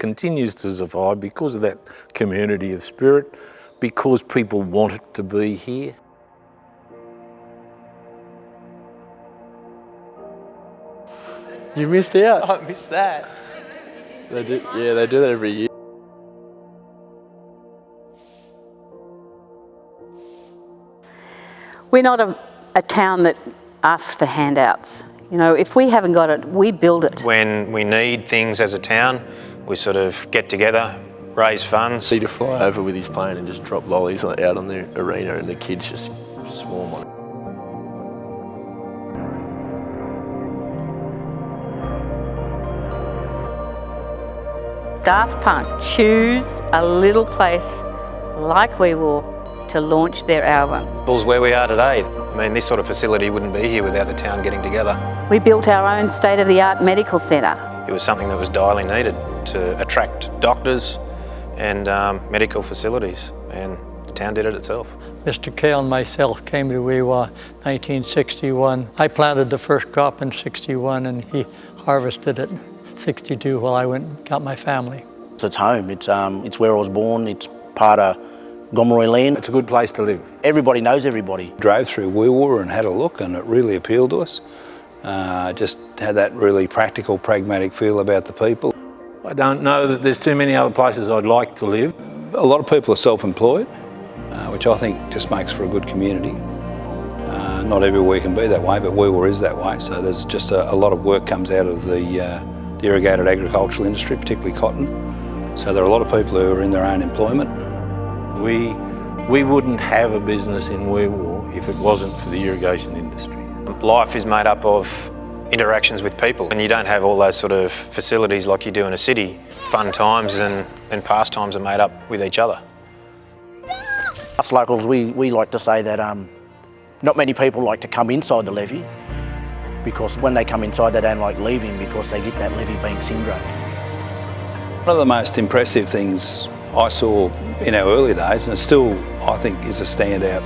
continues to survive because of that community of spirit, because people want it to be here. You missed out. I missed that. They do, yeah, they do that every year. We're not a town that asks for handouts. You know, if we haven't got it, we build it. When we need things as a town, we sort of get together, raise funds. See to fly over with his plane and just drop lollies out on the arena and the kids just swarm on it. Daft Punk choose a little place like Wee Waa to launch their album. It's where we are today. I mean, this sort of facility wouldn't be here without the town getting together. We built our own state-of-the-art medical centre. It was something that was direly needed to attract doctors and medical facilities, and the town did it itself. Mr. Kale and myself came to Wee Waa 1961. I planted the first crop in 61 and he harvested it 62 while I went and got my family. It's home, it's where I was born, it's part of Gomeroi land. It's a good place to live. Everybody knows everybody. Drove through Wee Waa and had a look and it really appealed to us. Just had that really practical, pragmatic feel about the people. I don't know that there's too many other places I'd like to live. A lot of people are self-employed, which I think just makes for a good community. Not everywhere can be that way, but Wee Waa is that way. So there's just a lot of work comes out of the irrigated agricultural industry, particularly cotton. So there are a lot of people who are in their own employment. We wouldn't have a business in Wee Waa if it wasn't for the irrigation industry. Life is made up of interactions with people, and you don't have all those sort of facilities like you do in a city. Fun times and pastimes are made up with each other. Us locals, we like to say that not many people like to come inside the levee, because when they come inside they don't like leaving because they get that levee bank syndrome. One of the most impressive things I saw in our early days, and still I think is a standout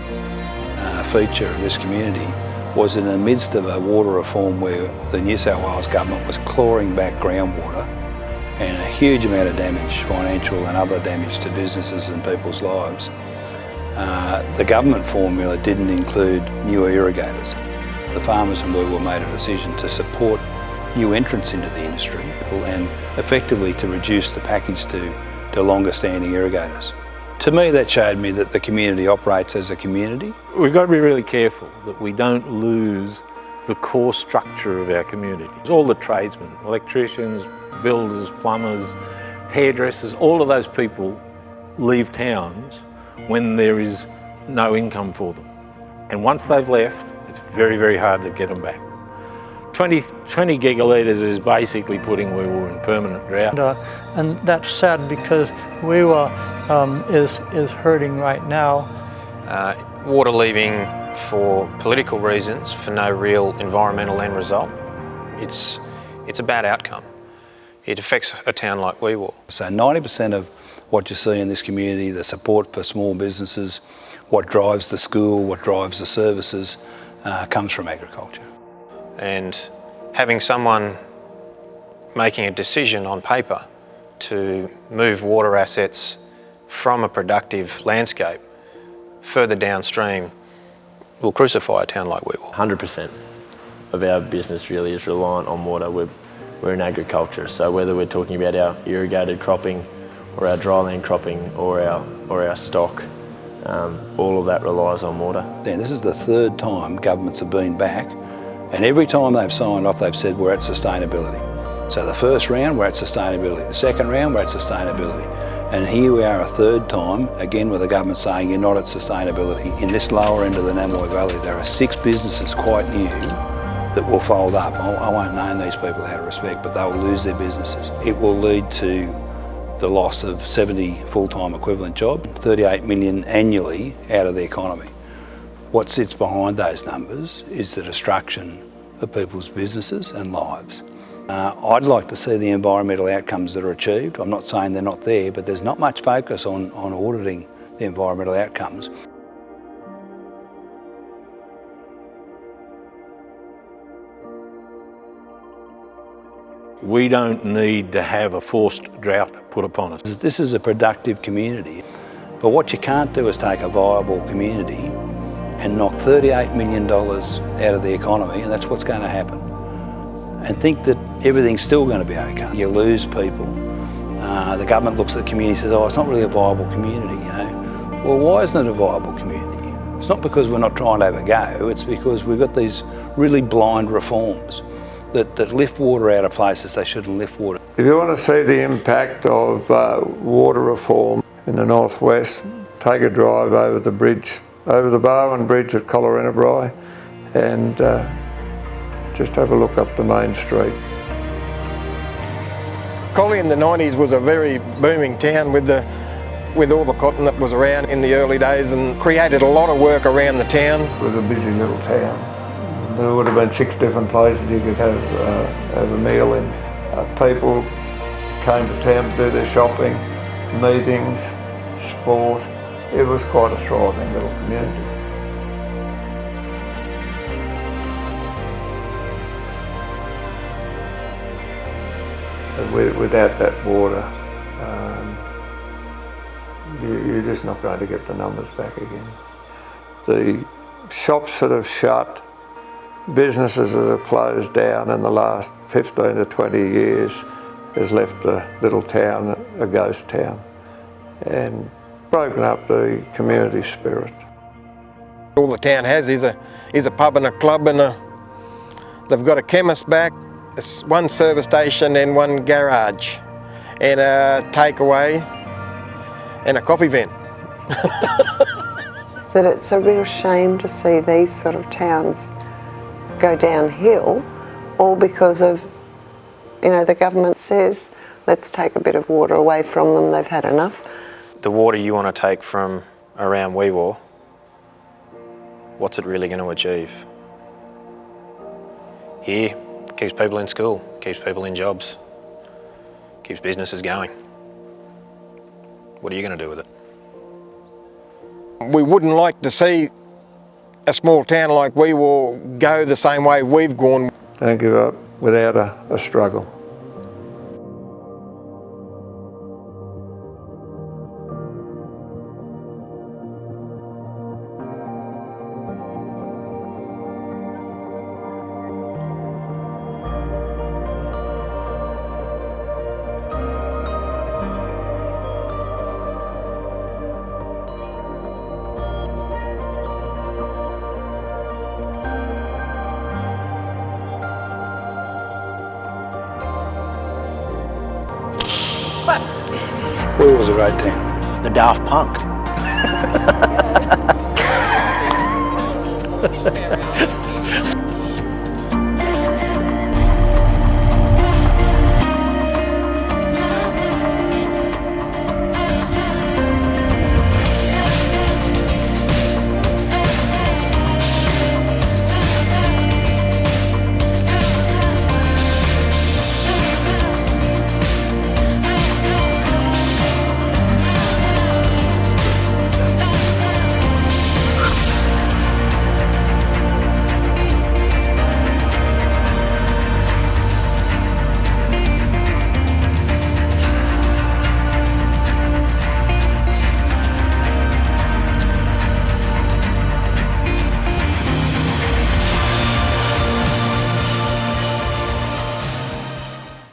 feature of this community, was in the midst of a water reform where the New South Wales government was clawing back groundwater and a huge amount of damage, financial and other damage to businesses and people's lives. The government formula didn't include newer irrigators. The farmers in Wee Waa made a decision to support new entrants into the industry and effectively to reduce the package to longer standing irrigators. To me, that showed me that the community operates as a community. We've got to be really careful that we don't lose the core structure of our community. All the tradesmen, electricians, builders, plumbers, hairdressers, all of those people leave towns when there is no income for them. And once they've left, it's very, very hard to get them back. 20 gigalitres is basically putting Wee Waa in permanent drought. And that's sad because Wee Waa is hurting right now. Water leaving for political reasons, for no real environmental end result, it's a bad outcome. It affects a town like Wee Waa. So 90% of what you see in this community, the support for small businesses, what drives the school, what drives the services, comes from agriculture. And having someone making a decision on paper to move water assets from a productive landscape further downstream will crucify a town like Wee Waa. 100% of our business really is reliant on water. We're in agriculture, so whether we're talking about our irrigated cropping or our dryland cropping or our stock, all of that relies on water. And this is the third time governments have been back, and every time they've signed off they've said we're at sustainability. So the first round we're at sustainability, the second round we're at sustainability, and here we are a third time, again with the government saying you're not at sustainability. In this lower end of the Namoi Valley there are 6 businesses quite new that will fold up. I won't name these people out of respect, but they'll lose their businesses. It will lead to the loss of 70 full-time equivalent jobs, 38 million annually out of the economy. What sits behind those numbers is the destruction of people's businesses and lives. I'd like to see the environmental outcomes that are achieved. I'm not saying they're not there, but there's not much focus on auditing the environmental outcomes. We don't need to have a forced drought put upon us. This is a productive community, but what you can't do is take a viable community and knock $38 million out of the economy, and that's what's going to happen. And think that everything's still going to be okay. You lose people. The government looks at the community and says, oh, it's not really a viable community, you know. Well, why isn't it a viable community? It's not because we're not trying to have a go, it's because we've got these really blind reforms that lift water out of places they shouldn't lift water. If you want to see the impact of water reform in the northwest, take a drive over the bridge, over the Barwon Bridge at Collarenabri, and just have a look up the main street. Collie in the 90s was a very booming town with all the cotton that was around in the early days, and created a lot of work around the town. It was a busy little town. There would have been 6 different places you could have a meal in. People came to town to do their shopping, meetings, sport. It was quite a thriving little community. Without that water, you're just not going to get the numbers back again. The shops that have shut, businesses that have closed down in the last 15 to 20 years has left the little town a ghost town and broken up the community spirit. All the town has is a pub and a club, and they've got a chemist back, one service station and one garage, and a takeaway and a coffee vent. That it's a real shame to see these sort of towns go downhill, all because of, you know, the government says, let's take a bit of water away from them, they've had enough. The water you want to take from around Wee Waa, what's it really going to achieve? Here, keeps people in school, keeps people in jobs, keeps businesses going. What are you going to do with it? We wouldn't like to see a small town like Wee Waa go the same way we've gone. Don't give up without a struggle. Wee Waa's a great town. The Daft Punk.